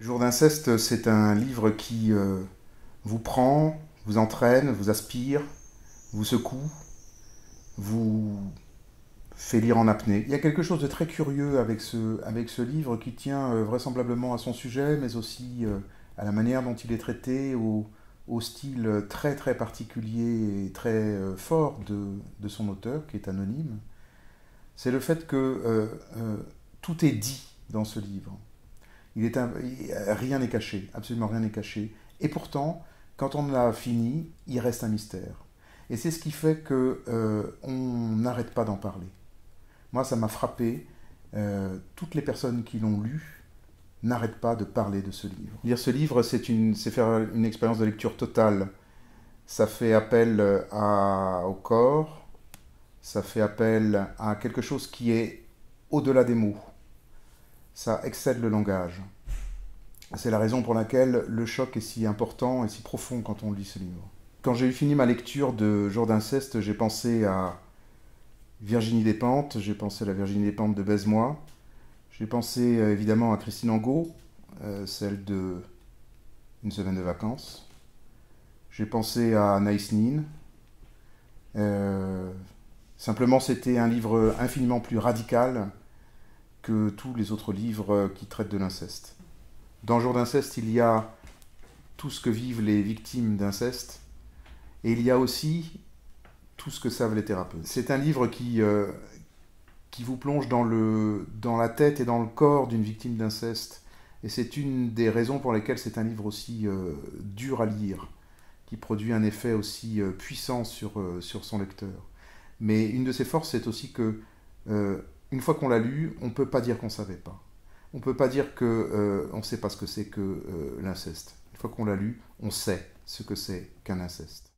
Jour d'inceste, c'est un livre qui vous prend, vous entraîne, vous aspire, vous secoue, vous fait lire en apnée. Il y a quelque chose de très curieux avec ce livre qui tient vraisemblablement à son sujet, mais aussi à la manière dont il est traité, au style très très particulier et très fort de son auteur, qui est anonyme. C'est le fait que tout est dit dans ce livre. Rien n'est caché, absolument rien n'est caché. Et pourtant, quand on a fini, il reste un mystère. Et c'est ce qui fait que on n'arrête pas d'en parler. Moi, ça m'a frappé. Toutes les personnes qui l'ont lu n'arrêtent pas de parler de ce livre. Lire ce livre, c'est faire une expérience de lecture totale. Ça fait appel au corps, ça fait appel à quelque chose qui est au-delà des mots. Ça excède le langage. C'est la raison pour laquelle le choc est si important et si profond quand on lit ce livre. Quand j'ai eu fini ma lecture de Jour d'inceste, j'ai pensé à Virginie Despentes, j'ai pensé à la Virginie Despentes de Baise-moi, j'ai pensé évidemment à Christine Angot, celle de Une semaine de vacances, j'ai pensé à Anaïs Nin. Euh, Simplement, c'était un livre infiniment plus radical que tous les autres livres qui traitent de l'inceste. Dans Jour d'inceste, il y a tout ce que vivent les victimes d'inceste, et il y a aussi tout ce que savent les thérapeutes. C'est un livre qui vous plonge dans la tête et dans le corps d'une victime d'inceste, et c'est une des raisons pour lesquelles c'est un livre aussi dur à lire, qui produit un effet aussi puissant sur son lecteur. Mais une de ses forces, c'est aussi que, une fois qu'on l'a lu, on ne peut pas dire qu'on ne savait pas. On ne peut pas dire qu'on ne sait pas ce que c'est que l'inceste. Une fois qu'on l'a lu, on sait ce que c'est qu'un inceste.